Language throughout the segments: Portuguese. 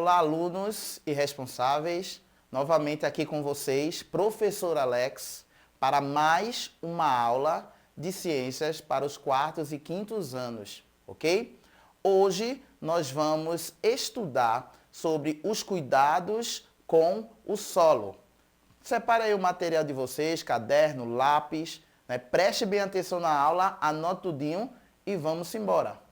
Olá, alunos e responsáveis. Novamente aqui com vocês, professor Alex, para mais uma aula de ciências para os quartos e quintos anos, ok? Hoje nós vamos estudar sobre os cuidados com o solo. Separe aí o material de vocês, caderno, lápis, né? Preste bem atenção na aula, anote tudinho e vamos embora.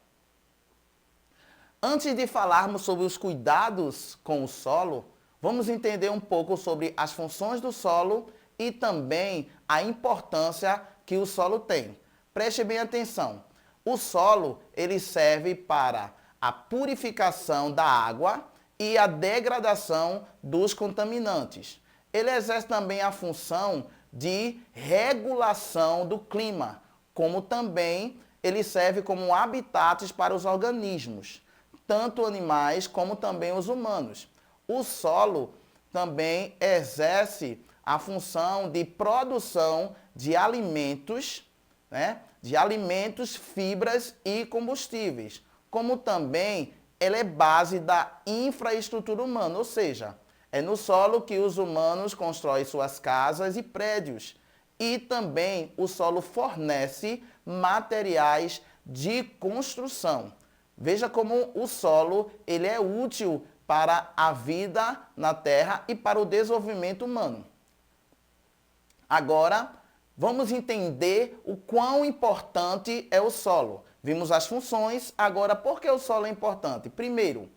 Antes de falarmos sobre os cuidados com o solo, vamos entender um pouco sobre as funções do solo e também a importância que o solo tem. Preste bem atenção. O solo, ele serve para a purificação da água e a degradação dos contaminantes. Ele exerce também a função de regulação do clima, como também ele serve como habitats para os organismos, tanto animais como também os humanos. O solo também exerce a função de produção de alimentos, né? De alimentos, fibras e combustíveis, como também ele é base da infraestrutura humana, ou seja, é no solo que os humanos constroem suas casas e prédios. E também o solo fornece materiais de construção. Veja como o solo ele é útil para a vida na Terra e para o desenvolvimento humano. Agora, vamos entender o quão importante é o solo. Vimos as funções, agora por que o solo é importante? Primeiro,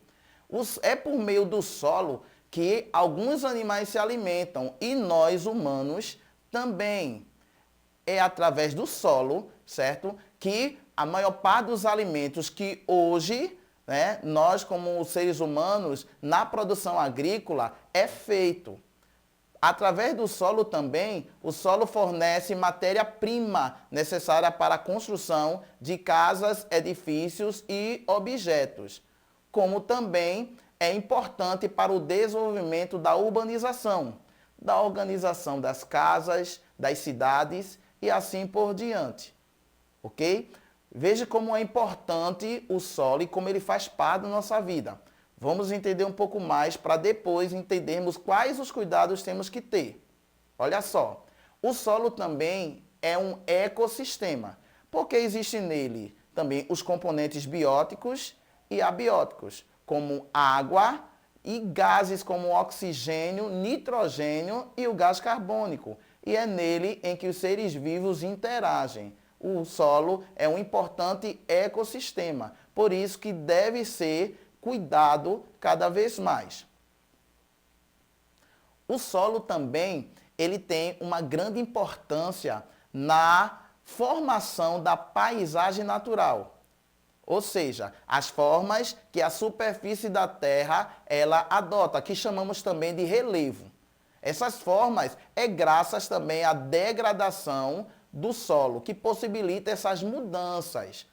é por meio do solo que alguns animais se alimentam e nós humanos também. É através do solo, certo? Que a maior parte dos alimentos que hoje, né, nós como seres humanos, na produção agrícola, é feito. Através do solo também, o solo fornece matéria-prima necessária para a construção de casas, edifícios e objetos, como também é importante para o desenvolvimento da urbanização, da organização das casas, das cidades e assim por diante, ok? Veja como é importante o solo e como ele faz parte da nossa vida. Vamos entender um pouco mais para depois entendermos quais os cuidados temos que ter. Olha só, o solo também é um ecossistema, porque existe nele também os componentes bióticos e abióticos, como água e gases como oxigênio, nitrogênio e o gás carbônico. E é nele em que os seres vivos interagem. O solo é um importante ecossistema, por isso que deve ser cuidado cada vez mais. O solo também ele tem uma grande importância na formação da paisagem natural. Ou seja, as formas que a superfície da Terra ela adota, que chamamos também de relevo. Essas formas é graças também à degradação do solo, que possibilita essas mudanças.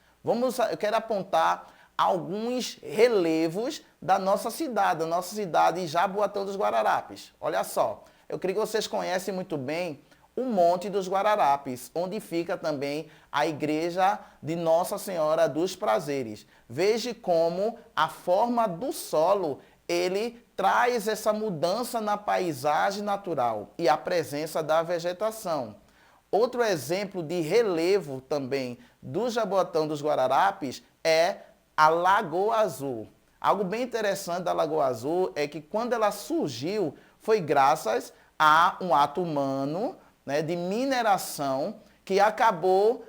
Eu quero apontar alguns relevos da nossa cidade Jaboatão dos Guararapes. Olha só, eu creio que vocês conhecem muito bem o Monte dos Guararapes, onde fica também a igreja de Nossa Senhora dos Prazeres. Veja como a forma do solo, ele traz essa mudança na paisagem natural e a presença da vegetação. Outro exemplo de relevo também do Jaboatão dos Guararapes é a Lagoa Azul. Algo bem interessante da Lagoa Azul é que quando ela surgiu foi graças a um ato humano, né, de mineração que acabou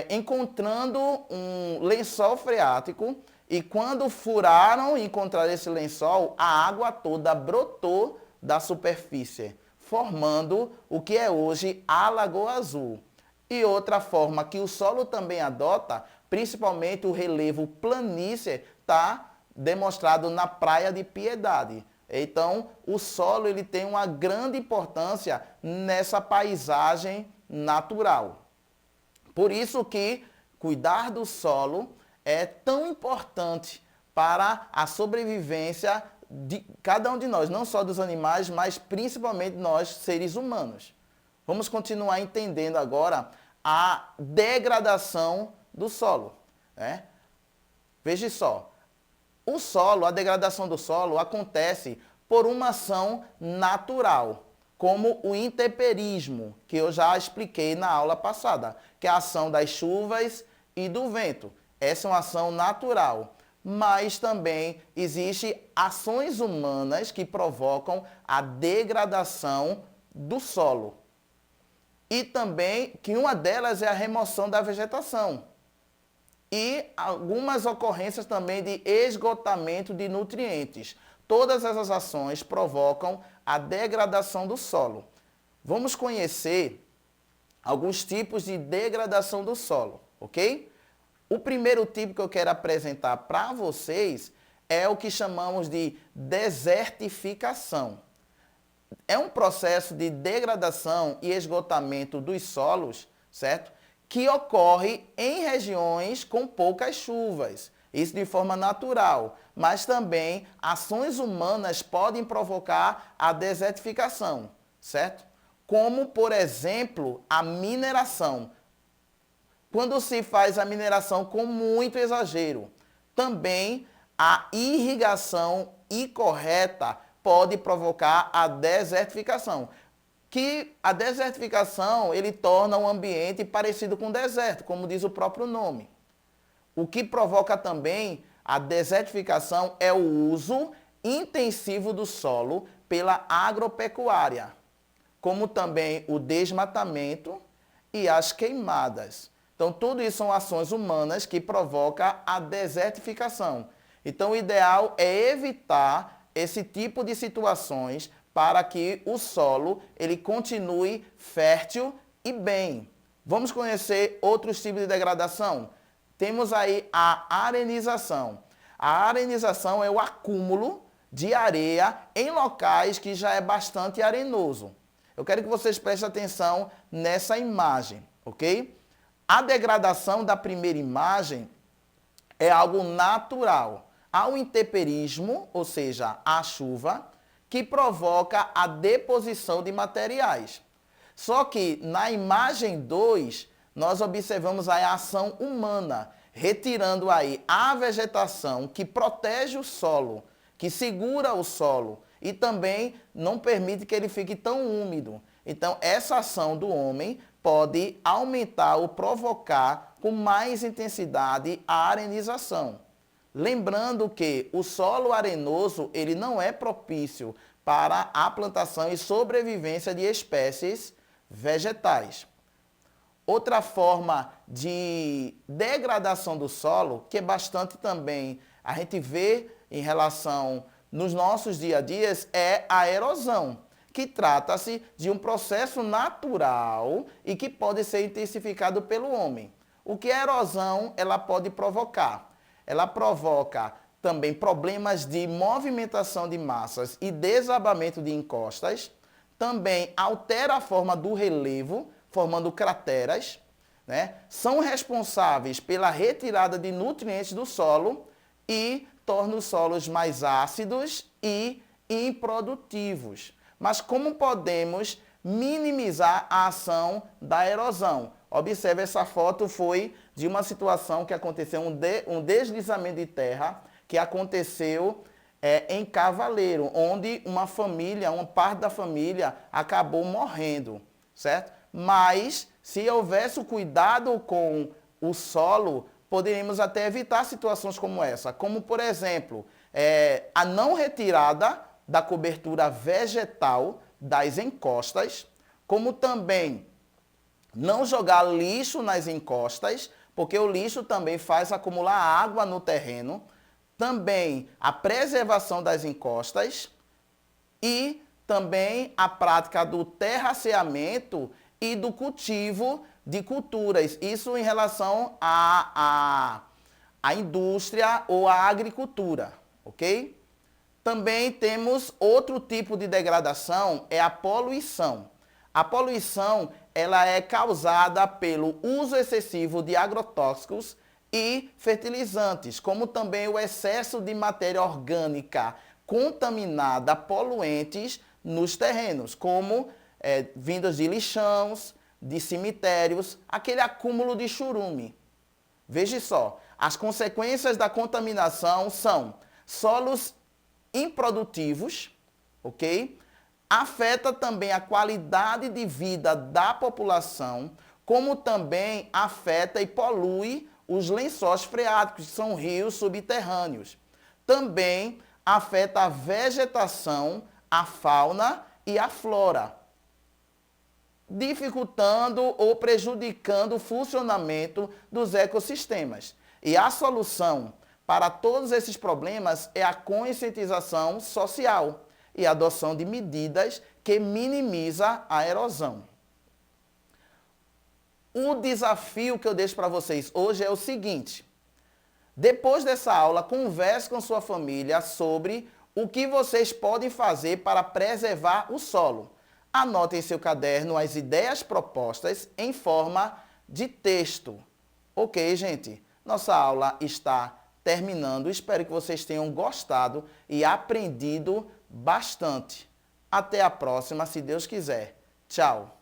encontrando um lençol freático e quando furaram e encontraram esse lençol, a água toda brotou da superfície, formando o que é hoje a Lagoa Azul. E outra forma que o solo também adota, principalmente o relevo planície, está demonstrado na Praia de Piedade. Então, o solo ele tem uma grande importância nessa paisagem natural. Por isso que cuidar do solo é tão importante para a sobrevivência de cada um de nós, não só dos animais, mas principalmente nós, seres humanos. Vamos continuar entendendo agora a degradação do solo, né? Veja só, O solo, a degradação do solo acontece por uma ação natural, como o intemperismo, que eu já expliquei na aula passada, que é a ação das chuvas e do vento. Essa é uma ação natural. Mas também existem ações humanas que provocam a degradação do solo. E também que uma delas é a remoção da vegetação. E algumas ocorrências também de esgotamento de nutrientes. Todas essas ações provocam a degradação do solo. Vamos conhecer alguns tipos de degradação do solo, ok? O primeiro tipo que eu quero apresentar para vocês é o que chamamos de desertificação. É um processo de degradação e esgotamento dos solos, certo? Que ocorre em regiões com poucas chuvas. Isso de forma natural, mas também ações humanas podem provocar a desertificação, certo? Como, por exemplo, a mineração. Quando se faz a mineração com muito exagero, também a irrigação incorreta pode provocar a desertificação. Que a desertificação, ele torna um ambiente parecido com o deserto, como diz o próprio nome. O que provoca também a desertificação é o uso intensivo do solo pela agropecuária, como também o desmatamento e as queimadas. Então, tudo isso são ações humanas que provocam a desertificação. Então, o ideal é evitar esse tipo de situações para que o solo ele continue fértil e bem. Vamos conhecer outros tipos de degradação? Temos aí a arenização. A arenização é o acúmulo de areia em locais que já é bastante arenoso. Eu quero que vocês prestem atenção nessa imagem, ok? A degradação da primeira imagem é algo natural. Há o intemperismo, ou seja, a chuva, que provoca a deposição de materiais. Só que na imagem 2, nós observamos aí a ação humana, retirando aí a vegetação que protege o solo, que segura o solo e também não permite que ele fique tão úmido. Então, essa ação do homem pode aumentar ou provocar com mais intensidade a arenização. Lembrando que o solo arenoso ele não é propício para a plantação e sobrevivência de espécies vegetais. Outra forma de degradação do solo, que é bastante também a gente vê em relação nos nossos dia a dias, é a erosão, que trata-se de um processo natural e que pode ser intensificado pelo homem. O que a erosão ela pode provocar? Ela provoca também problemas de movimentação de massas e desabamento de encostas, também altera a forma do relevo, formando crateras, né? São responsáveis pela retirada de nutrientes do solo e torna os solos mais ácidos e improdutivos. Mas como podemos minimizar a ação da erosão? Observe, essa foto foi de uma situação que aconteceu, um deslizamento de terra que aconteceu em Cavaleiro, onde uma família, uma parte da família acabou morrendo, certo? Mas, se houvesse o cuidado com o solo, poderíamos até evitar situações como essa, como, por exemplo, a não retirada da cobertura vegetal das encostas, como também não jogar lixo nas encostas, porque o lixo também faz acumular água no terreno, também a preservação das encostas e também a prática do terraceamento e do cultivo de culturas. Isso em relação à indústria ou à agricultura, ok? Também temos outro tipo de degradação, é a poluição. A poluição ela é causada pelo uso excessivo de agrotóxicos e fertilizantes, como também o excesso de matéria orgânica contaminada, poluentes nos terrenos, como vindos de lixões, de cemitérios, aquele acúmulo de churume. Veja só, as consequências da contaminação são solos improdutivos, ok? Afeta também a qualidade de vida da população, como também afeta e polui os lençóis freáticos, que são rios subterrâneos. Também afeta a vegetação, a fauna e a flora, dificultando ou prejudicando o funcionamento dos ecossistemas. E a solução para todos esses problemas é a conscientização social e a adoção de medidas que minimizam a erosão. O desafio que eu deixo para vocês hoje é o seguinte: depois dessa aula, converse com sua família sobre o que vocês podem fazer para preservar o solo. Anote em seu caderno as ideias propostas em forma de texto. Ok, gente? Nossa aula está terminando. Espero que vocês tenham gostado e aprendido bastante. Até a próxima, se Deus quiser. Tchau!